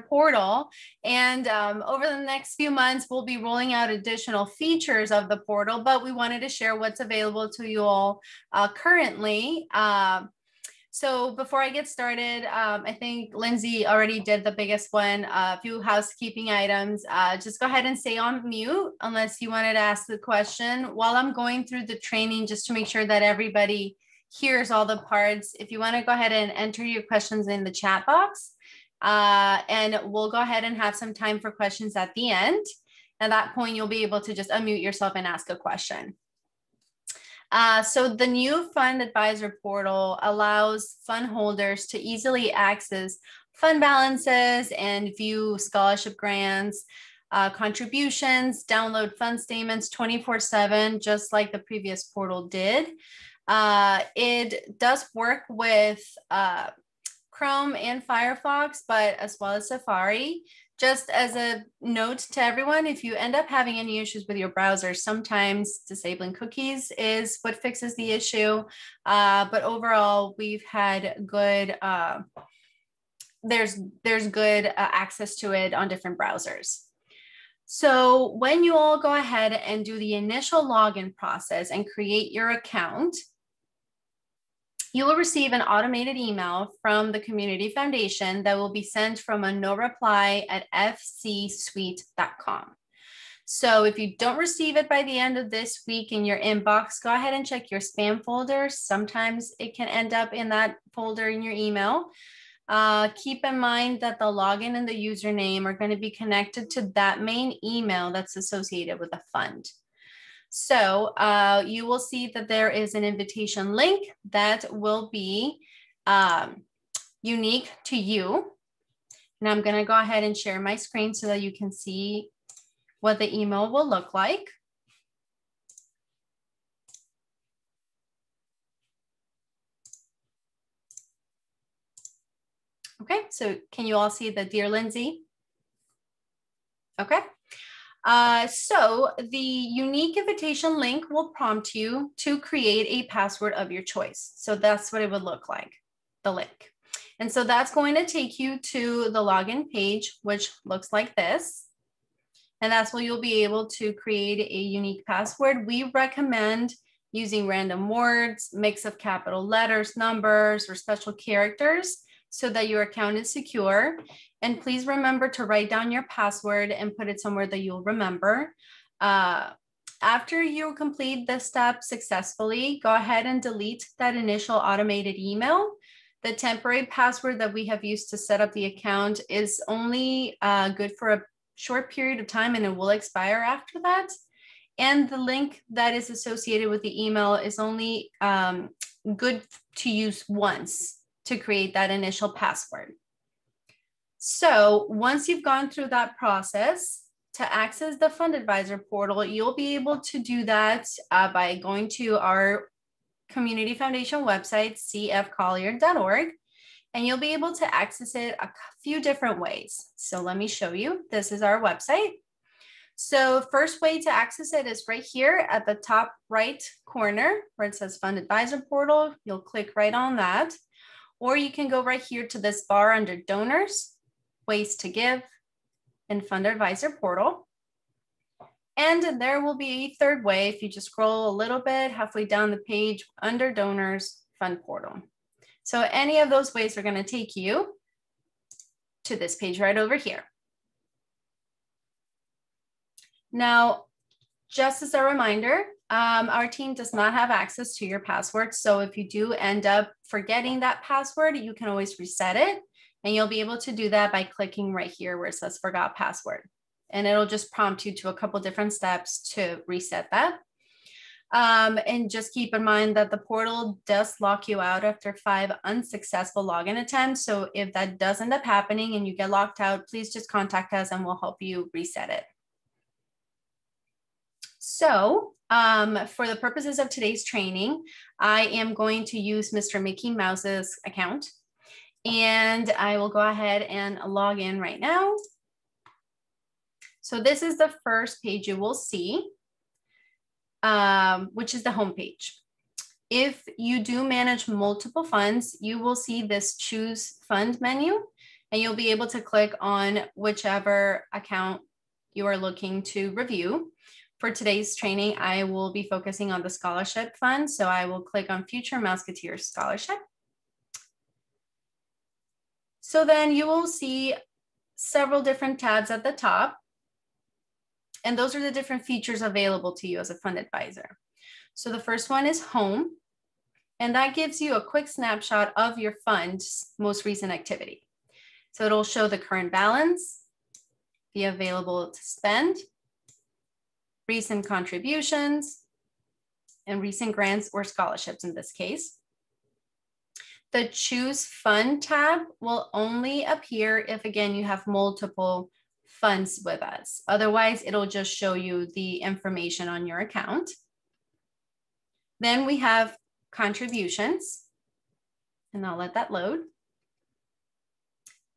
portal. And over the next few months, we'll be rolling out additional features of the portal, but we wanted to share what's available to you all currently. So before I get started, I think Lindsay already did the biggest one, a few housekeeping items. Just go ahead and stay on mute unless you wanted to ask the question while I'm going through the training, just to make sure that everybody hears all the parts. If you want to go ahead and enter your questions in the chat box, and we'll go ahead and have some time for questions at the end. At that point, you'll be able to just unmute yourself and ask a question. So the new Fund Advisor portal allows fund holders to easily access fund balances and view scholarship grants, contributions, download fund statements 24/7, just like the previous portal did. It does work with Chrome and Firefox, but as well as Safari. Just as a note to everyone, if you end up having any issues with your browser, sometimes disabling cookies is what fixes the issue. But overall, we've had good, there's good access to it on different browsers. So when you all go ahead and do the initial login process and create your account, you will receive an automated email from the Community Foundation that will be sent from a noreply@fcsuite.com. So if you don't receive it by the end of this week in your inbox, go ahead and check your spam folder. Sometimes it can end up in that folder in your email. Keep in mind that the login and the username are going to be connected to that main email that's associated with the fund. So you will see that there is an invitation link that will be unique to you. And I'm going to go ahead and share my screen so that you can see what the email will look like. Okay, so can you all see the Dear Lindsay? Okay. So the unique invitation link will prompt you to create a password of your choice. So that's what it would look like, the link. And so that's going to take you to the login page, which looks like this. And that's where you'll be able to create a unique password. We recommend using random words, mix of capital letters, numbers, or special characters so that your account is secure. And please remember to write down your password and put it somewhere that you'll remember. After you complete this step successfully, go ahead and delete that initial automated email. The temporary password that we have used to set up the account is only good for a short period of time and it will expire after that. And the link that is associated with the email is only good to use once to create that initial password. So once you've gone through that process, to access the Fund Advisor portal, you'll be able to do that by going to our Community Foundation website, cfcollier.org, and you'll be able to access it a few different ways. So let me show you. This is our website. So first way to access it is right here at the top right corner where it says Fund Advisor portal. You'll click right on that. Or you can go right here to this bar under Donors, Ways to Give, and Fund Advisor portal. And there will be a third way if you just scroll a little bit halfway down the page under Donors, Fund portal. So any of those ways are going to take you to this page right over here. Now, just as a reminder, our team does not have access to your password. So if you do end up forgetting that password, you can always reset it. And you'll be able to do that by clicking right here where it says Forgot Password. And it'll just prompt you to a couple different steps to reset that. And just keep in mind that the portal does lock you out after 5 unsuccessful login attempts. So if that does end up happening and you get locked out, please just contact us and we'll help you reset it. So for the purposes of today's training, I am going to use Mr. Mickey Mouse's account. And I will go ahead and log in right now. So this is the first page you will see, which is the home page. If you do manage multiple funds, you will see this Choose Fund menu, and you'll be able to click on whichever account you are looking to review. For today's training, I will be focusing on the scholarship fund. So I will click on Future Mouseketeers Scholarship. So then you will see several different tabs at the top. And those are the different features available to you as a fund advisor. So the first one is Home. And that gives you a quick snapshot of your fund's most recent activity. So it'll show the current balance, the available to spend, recent contributions, and recent grants or scholarships in this case. The Choose Fund tab will only appear if, again, you have multiple funds with us. Otherwise, it'll just show you the information on your account. Then we have Contributions, and I'll let that load.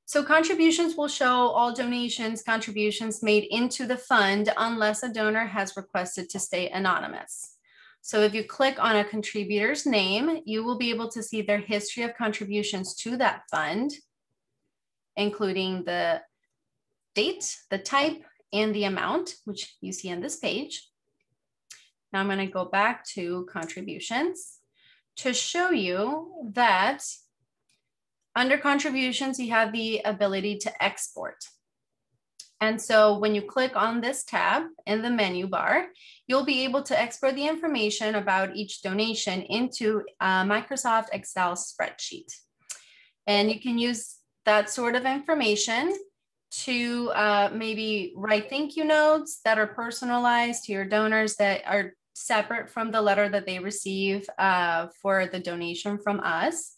So contributions will show all donations, contributions made into the fund unless a donor has requested to stay anonymous. So if you click on a contributor's name, you will be able to see their history of contributions to that fund, including the date, the type, and the amount, which you see on this page. Now I'm going to go back to contributions to show you that under contributions, you have the ability to export. And so when you click on this tab in the menu bar, you'll be able to export the information about each donation into a Microsoft Excel spreadsheet. And you can use that sort of information to maybe write thank you notes that are personalized to your donors that are separate from the letter that they receive for the donation from us.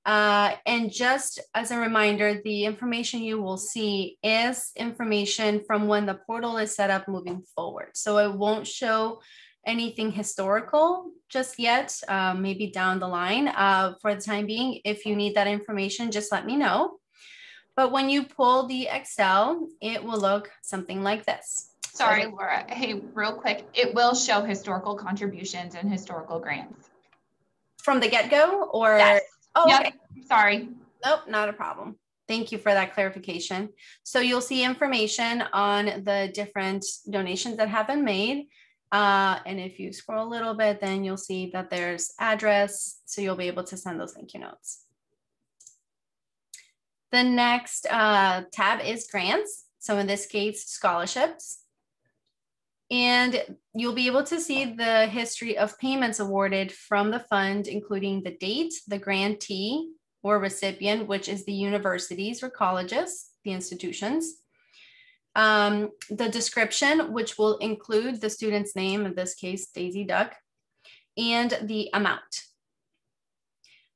And just as a reminder, the information you will see is information from when the portal is set up moving forward. So it won't show anything historical just yet, maybe down the line. For the time being, if you need that information, just let me know. But when you pull the Excel, it will look something like this. Sorry, Laura. Hey, real quick, it will show historical contributions and historical grants. From the get-go, or? Yes. Oh, yep. okay. Sorry. Nope, not a problem. Thank you for that clarification. So you'll see information on the different donations that have been made. And if you scroll a little bit, then you'll see that there's address. So you'll be able to send those thank you notes. The next tab is grants. So in this case, scholarships. And you'll be able to see the history of payments awarded from the fund, including the date, the grantee or recipient, which is the universities or colleges, the institutions. The description, which will include the student's name, in this case, Daisy Duck, and the amount.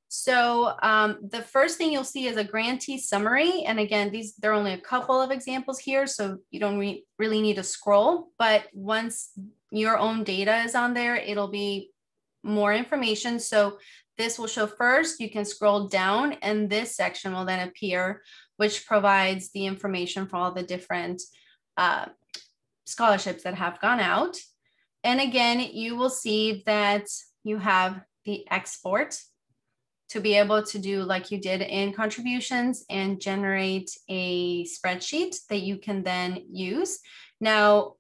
So the first thing you'll see is a grantee summary. And again, there are only a couple of examples here, so you don't really need to scroll. But once your own data is on there, it'll be more information. So this will show first, you can scroll down, and this section will then appear, which provides the information for all the different scholarships that have gone out. And again, you will see that you have the export to be able to do like you did in contributions and generate a spreadsheet that you can then use. Now,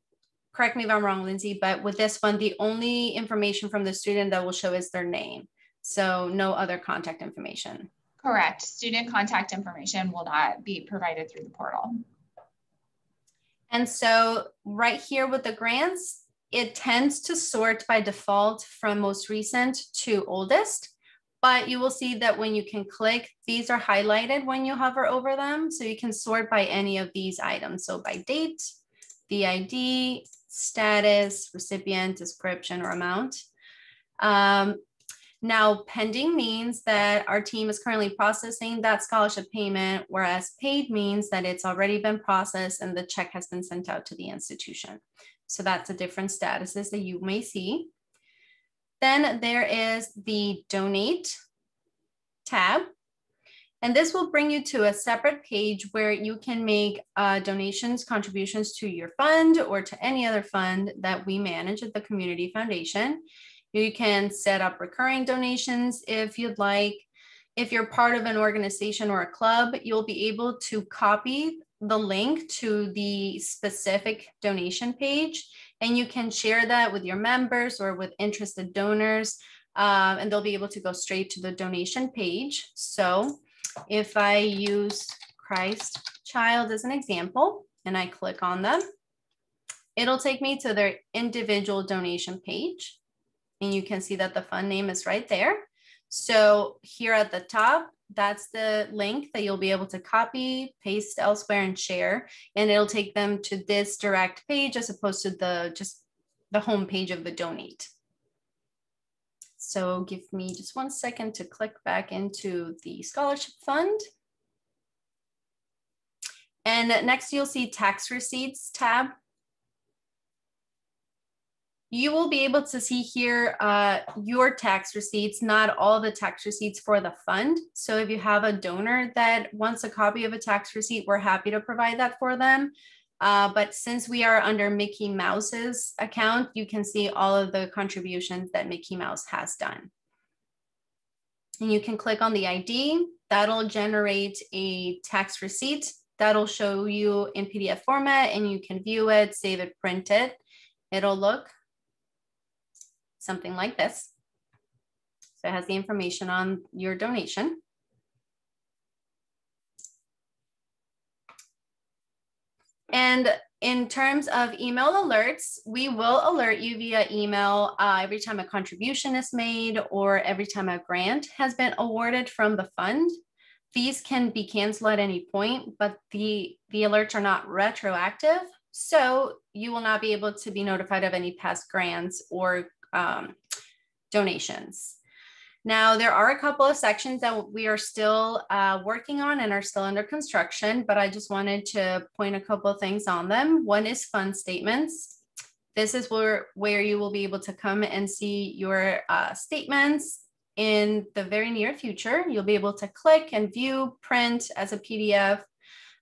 correct me if I'm wrong, Lindsay, but with this one, the only information from the student that will show is their name. So no other contact information. Correct. Student contact information will not be provided through the portal. And so right here with the grants, it tends to sort by default from most recent to oldest. But you will see that when you can click, these are highlighted when you hover over them. So you can sort by any of these items. So by date, the ID, status, recipient, description, or amount. Now, pending means that our team is currently processing that scholarship payment, whereas paid means that it's already been processed and the check has been sent out to the institution. So that's the different statuses that you may see. Then there is the Donate tab. And this will bring you to a separate page where you can make donations, contributions to your fund or to any other fund that we manage at the Community Foundation. You can set up recurring donations if you'd like. if you're part of an organization or a club, you'll be able to copy the link to the specific donation page, and you can share that with your members or with interested donors, and they'll be able to go straight to the donation page. So if I use Christ Child as an example, and I click on them, it'll take me to their individual donation page. And you can see that the fund name is right there. So here at the top, that's the link that you'll be able to copy, paste elsewhere, and share. And it'll take them to this direct page as opposed to just the home page of the donate. So give me just 1 second to click back into the scholarship fund. And next you'll see tax receipts tab. You will be able to see here your tax receipts, not all the tax receipts for the fund. So if you have a donor that wants a copy of a tax receipt, we're happy to provide that for them. But since we are under Mickey Mouse's account, you can see all of the contributions that Mickey Mouse has done. And you can click on the ID, that'll generate a tax receipt. That'll show you in PDF format, and you can view it, save it, print it. It'll look something like this. So it has the information on your donation. And in terms of email alerts, we will alert you via email every time a contribution is made or every time a grant has been awarded from the fund. These can be canceled at any point, but the alerts are not retroactive. So you will not be able to be notified of any past grants or donations. Now, there are a couple of sections that we are still working on and are still under construction, but I just wanted to point a couple of things on them. One is fund statements. This is where you will be able to come and see your statements in the very near future. You'll be able to click and view, print as a PDF.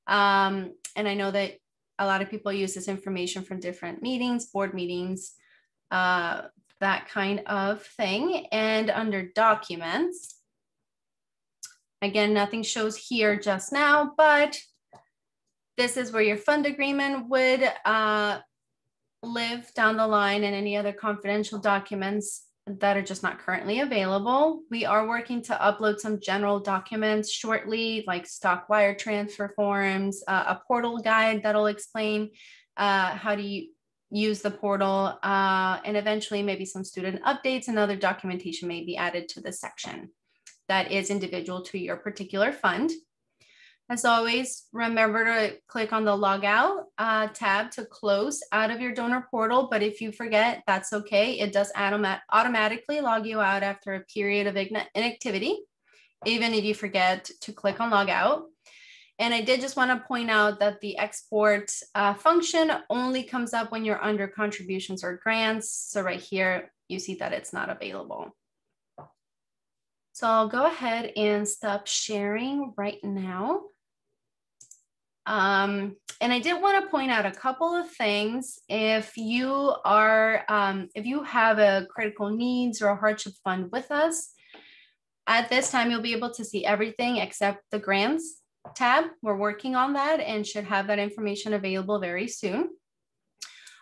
And I know that a lot of people use this information from different meetings, board meetings, that kind of thing. And under documents, again, nothing shows here just now, but this is where your fund agreement would live down the line, and any other confidential documents that are just not currently available. We are working to upload some general documents shortly, like stock wire transfer forms, a portal guide that'll explain how to use the portal, and eventually maybe some student updates and other documentation may be added to this section that is individual to your particular fund. As always, remember to click on the log out tab to close out of your donor portal, but if you forget, that's okay. It does automatically log you out after a period of inactivity, even if you forget to click on log out. And I did just want to point out that the export function only comes up when you're under contributions or grants. So right here, you see that it's not available. So I'll go ahead and stop sharing right now. And I did want to point out a couple of things. If you have a critical needs or a hardship fund with us, at this time, you'll be able to see everything except the grants tab. We're working on that and should have that information available very soon.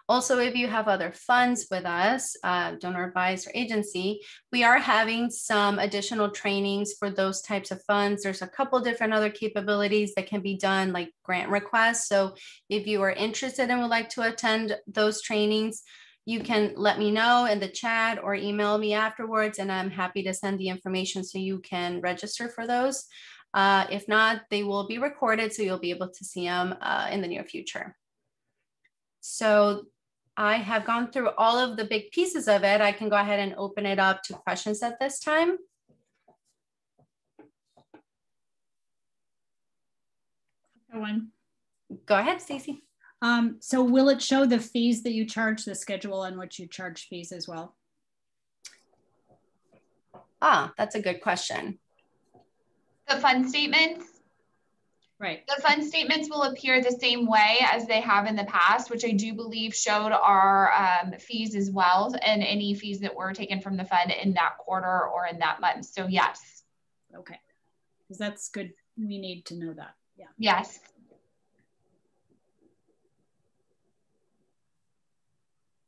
Also, if you have other funds with us, donor advised or agency, we are having some additional trainings for those types of funds. There's a couple different other capabilities that can be done, like grant requests. So if you are interested and would like to attend those trainings, you can let me know in the chat or email me afterwards, and I'm happy to send the information so you can register for those. If not, they will be recorded, so you'll be able to see them in the near future. So I have gone through all of the big pieces of it. I can go ahead and open it up to questions at this time. Go ahead, Stacy. So will it show the fees that you charge, the schedule on which you charge fees as well? That's a good question. The fund statements? Right. The fund statements will appear the same way as they have in the past, which I do believe showed our fees as well, and any fees that were taken from the fund in that quarter or in that month. So yes. Okay. Because that's good. We need to know that. Yeah. Yes.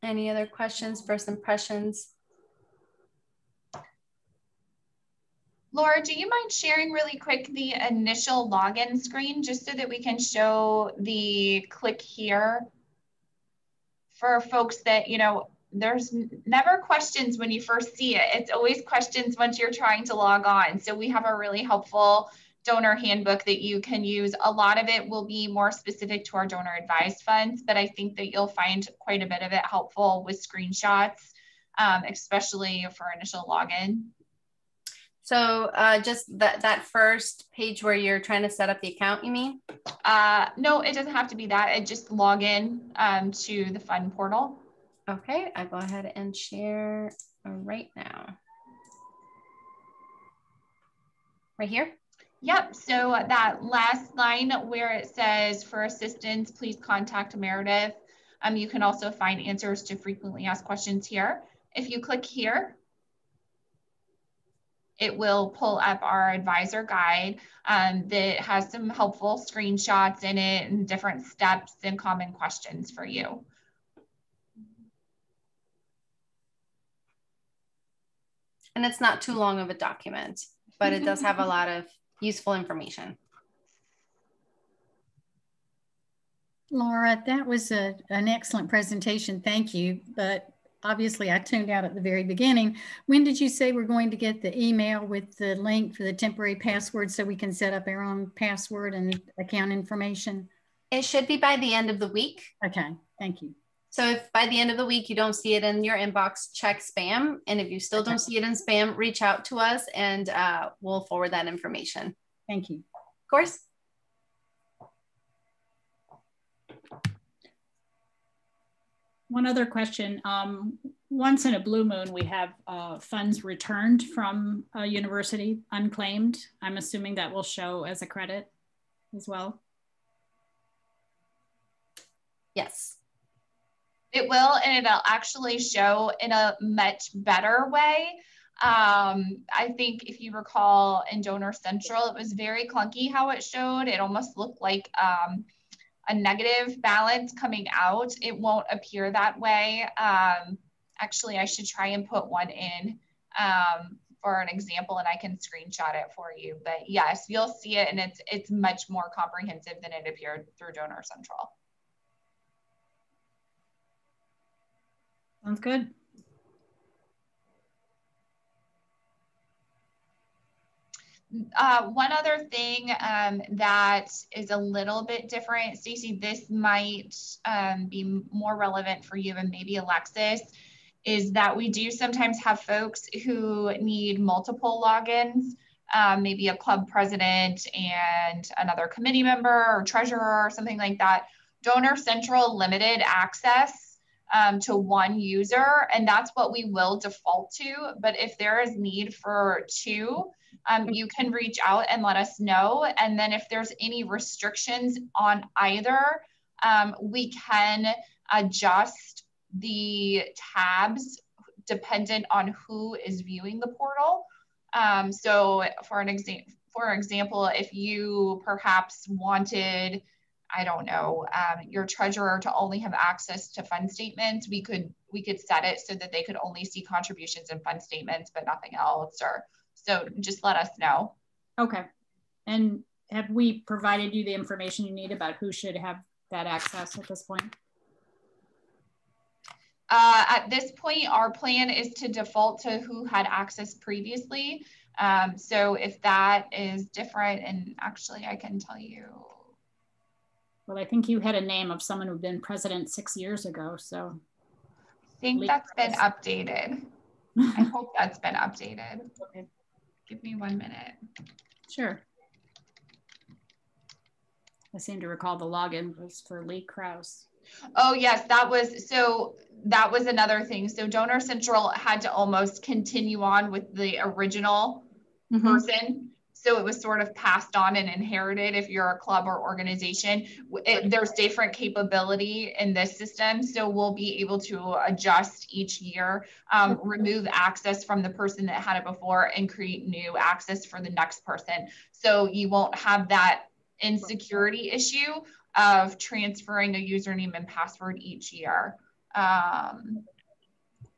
Any other questions, first impressions? Laura, do you mind sharing really quick the initial login screen just so that we can show the click here for folks that, you know, there's never questions when you first see it. It's always questions once you're trying to log on. So we have a really helpful donor handbook that you can use. A lot of it will be more specific to our donor advised funds, but I think that you'll find quite a bit of it helpful with screenshots, especially for initial login. So just that first page where you're trying to set up the account, you mean? No, it doesn't have to be that. It just log in to the fund portal. Okay, I'll go ahead and share right now. Right here? Yep, so that last line where it says for assistance, please contact Meredith. You can also find answers to frequently asked questions here. If you click here, it will pull up our advisor guide that has some helpful screenshots in it and different steps and common questions for you. And it's not too long of a document, but it does have a lot of useful information. Laura, that was an excellent presentation. Thank you. But obviously I tuned out at the very beginning. When did you say we're going to get the email with the link for the temporary password so we can set up our own password and account information? It should be by the end of the week. Okay, thank you. So if by the end of the week you don't see it in your inbox, check spam. And if you still don't see it in spam, reach out to us and we'll forward that information. Thank you. Of course. One other question. Once in a blue moon, we have funds returned from a university unclaimed. I'm assuming that will show as a credit as well. Yes. It will, and it'll actually show in a much better way. I think if you recall in Donor Central, it was very clunky how it showed. It almost looked like a negative balance coming out. It won't appear that way. Actually, I should try and put one in for an example and I can screenshot it for you. But yes, you'll see it and it's much more comprehensive than it appeared through Donor Central. Sounds good. One other thing that is a little bit different, Stacy, this might be more relevant for you and maybe Alexis, is that we do sometimes have folks who need multiple logins, maybe a club president and another committee member or treasurer or something like that. Donor Central limited access to one user, and that's what we will default to. But if there is need for two, you can reach out and let us know. And then if there's any restrictions on either, we can adjust the tabs dependent on who is viewing the portal. So for example, if you perhaps wanted, I don't know, your treasurer to only have access to fund statements, we could set it so that they could only see contributions and fund statements, but nothing else. Or so just let us know. Okay. And have we provided you the information you need about who should have that access at this point? At this point, our plan is to default to who had access previously. So if that is different, and actually I can tell you. Well, I think you had a name of someone who'd been president 6 years ago, so. I think that's been updated. I hope that's been updated. Okay. Give me 1 minute. Sure. I seem to recall the login was for Lee Krause. Oh yes, that was another thing. So Donor Central had to almost continue on with the original person. So it was sort of passed on and inherited if you're a club or organization. There's different capability in this system. So we'll be able to adjust each year, remove access from the person that had it before and create new access for the next person. So you won't have that insecurity issue of transferring a username and password each year.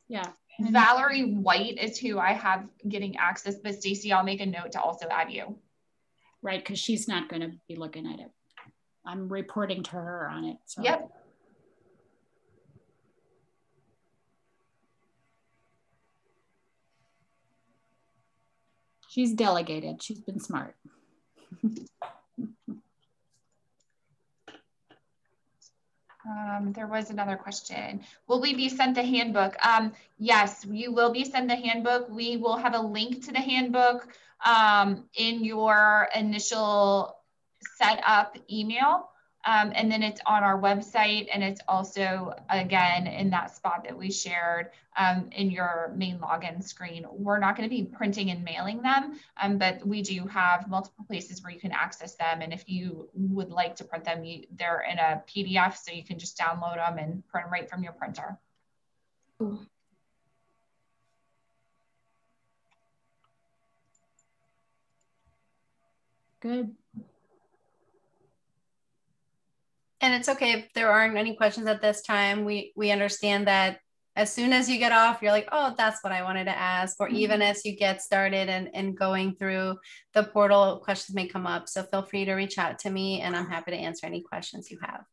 Yeah. Valerie White is who I have getting access, but Stacy, I'll make a note to also add you. Right, because she's not going to be looking at it. I'm reporting to her on it. So. Yep. She's delegated. She's been smart. There was another question. Will we be sent the handbook? Yes, you will be sent the handbook. We will have a link to the handbook in your initial setup email. And then it's on our website, and it's also, again, in that spot that we shared in your main login screen. We're not going to be printing and mailing them, but we do have multiple places where you can access them. And if you would like to print them, they're in a PDF, so you can just download them and print right from your printer. Ooh. Good. And it's okay if there aren't any questions at this time. We understand that as soon as you get off, you're like, oh, that's what I wanted to ask. Or even as you get started and going through the portal, questions may come up. So feel free to reach out to me, and I'm happy to answer any questions you have.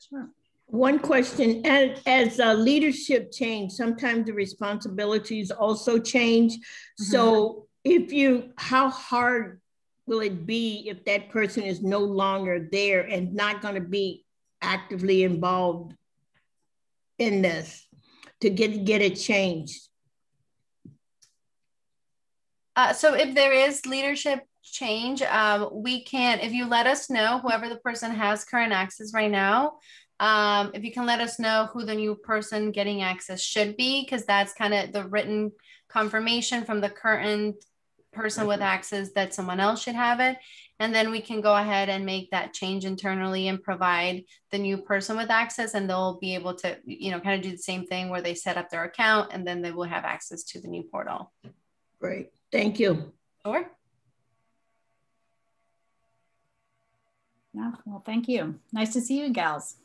Sure. One question, as leadership change, sometimes the responsibilities also change. So how hard will it be if that person is no longer there and not going to be actively involved in this to get it changed? So if there is leadership change, we can, if you let us know, whoever the person has current access right now, if you can let us know who the new person getting access should be, because that's kind of the written confirmation from the current person with access that someone else should have it. And then we can go ahead and make that change internally and provide the new person with access, and they'll be able to, kind of do the same thing where they set up their account and then they will have access to the new portal. Great, thank you. Sure. Yeah, well, thank you. Nice to see you, gals.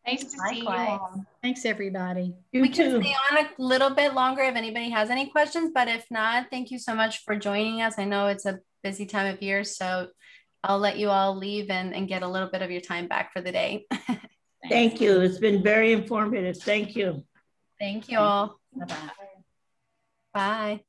Nice to see you all. Thanks, everybody. We can stay on a little bit longer if anybody has any questions, but if not, thank you so much for joining us. I know it's a busy time of year, so I'll let you all leave and get a little bit of your time back for the day. Thank you. It's been very informative. Thank you. Thank you all. Bye-bye. Bye.